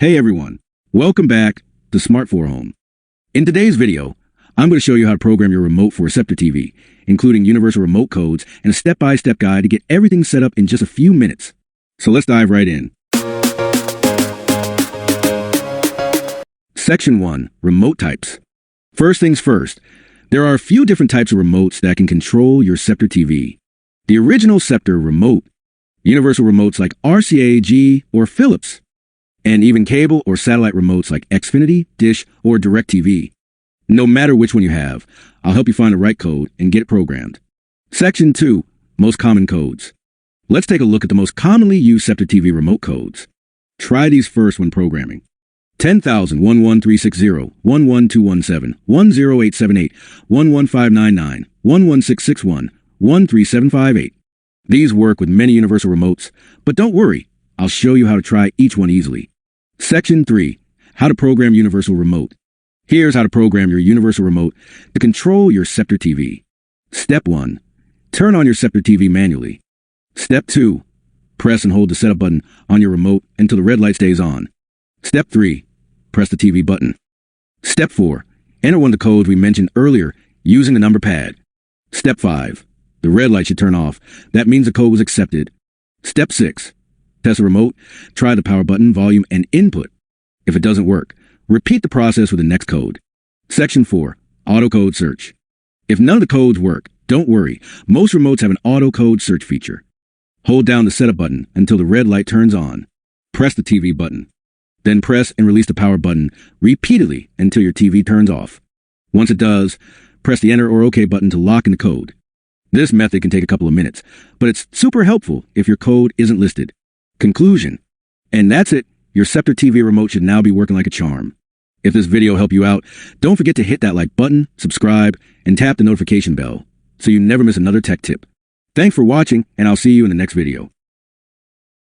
Hey everyone, welcome back to Smart for Home. In today's video, I'm going to show you how to program your remote for a Sceptre TV, including universal remote codes and a step-by-step guide to get everything set up in just a few minutes. So let's dive right in. Section 1, Remote Types. First things first, there are a few different types of remotes that can control your Sceptre TV. The original Sceptre remote, universal remotes like RCA, G, or Philips, and even cable or satellite remotes like Xfinity, Dish, or DirecTV. No matter which one you have, I'll help you find the right code and get it programmed. Section 2, Most Common Codes. Let's take a look at the most commonly used Sceptre TV remote codes. Try these first when programming. 10,000, 11360, 11217, 10878, 11599, 11661, 13758. These work with many universal remotes, but don't worry, I'll show you how to try each one easily. Section 3, How to Program Universal Remote. Here's how to program your universal remote to control your Sceptre TV. Step 1, turn on your Sceptre TV manually. Step 2, press and hold the setup button on your remote until the red light stays on. Step 3, press the TV button. Step 4, enter one of the codes we mentioned earlier using the number pad. Step 5, the red light should turn off. That means the code was accepted. Step 6, test the remote, try the power button, volume, and input. If it doesn't work, repeat the process with the next code. Section 4, Auto Code Search. If none of the codes work, don't worry. Most remotes have an auto code search feature. Hold down the setup button until the red light turns on. Press the TV button. Then press and release the power button repeatedly until your TV turns off. Once it does, press the Enter or OK button to lock in the code. This method can take a couple of minutes, but it's super helpful if your code isn't listed. Conclusion. And that's it. Your Sceptre TV remote should now be working like a charm. If this video helped you out, don't forget to hit that like button, subscribe, and tap the notification bell so you never miss another tech tip. Thanks for watching, and I'll see you in the next video.